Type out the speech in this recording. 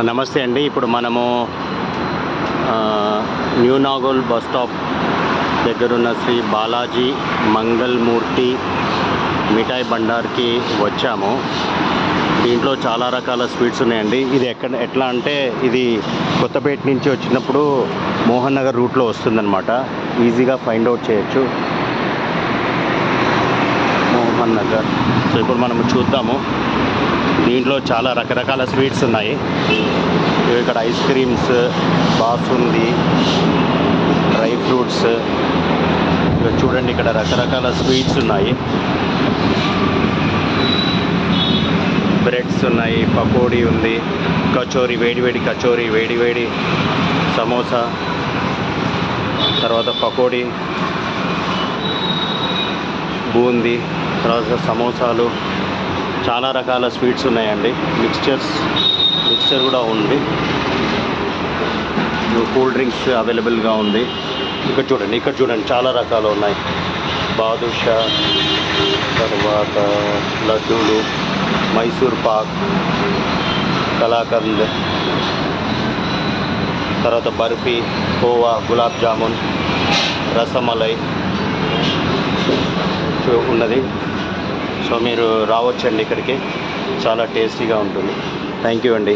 నమస్తే అండి. ఇప్పుడు మనము న్యూ నాగోల్ బస్ స్టాప్ దగ్గరున్న శ్రీ బాలాజీ మంగళమూర్తి మిఠాయి బండార్కి వచ్చాము. దీంట్లో చాలా రకాల స్వీట్స్ ఉన్నాయండి. ఇది ఎట్లా అంటే ఇది కొత్తపేట నుంచి వచ్చినప్పుడు మోహన్ నగర్ రూట్లో వస్తుందన్నమాట. ఈజీగా ఫైండ్ అవుట్ చేయొచ్చు మోహన్ నగర్. సో ఇప్పుడు మనము చూద్దాము. దీంట్లో చాలా రకరకాల స్వీట్స్ ఉన్నాయి. ఇక్కడ ice creams, basundi, dry fruits, ఇక్కడ చూడండి ఇక్కడ రకరకాల స్వీట్స్ ఉన్నాయి. బ్రెడ్స్ ఉన్నాయి, పకోడీ ఉంది, కచోరీ, వేడివేడి కచోరీ, వేడివేడి సమోసా, తర్వాత పకోడీ, బూందీ, తర్వాత సమోసాలు, చాలా రకాల స్వీట్స్ ఉన్నాయండి. మిక్స్చర్ కూడా ఉంది. కూల్ డ్రింక్స్ అవైలబుల్గా ఉంది. ఇక్కడ చూడండి చాలా రకాలు ఉన్నాయి. బాదుషా, తర్వాత లడ్డూలు, మైసూర్ పాక్, కలాకండ్, తర్వాత బర్ఫీ, కోవా, గులాబ్ జామున్, రసమలై ఉన్నది. సో మీరు రావచ్చండి ఇక్కడికి. చాలా టేస్టీగా ఉంటుంది. థ్యాంక్ యూ అండి.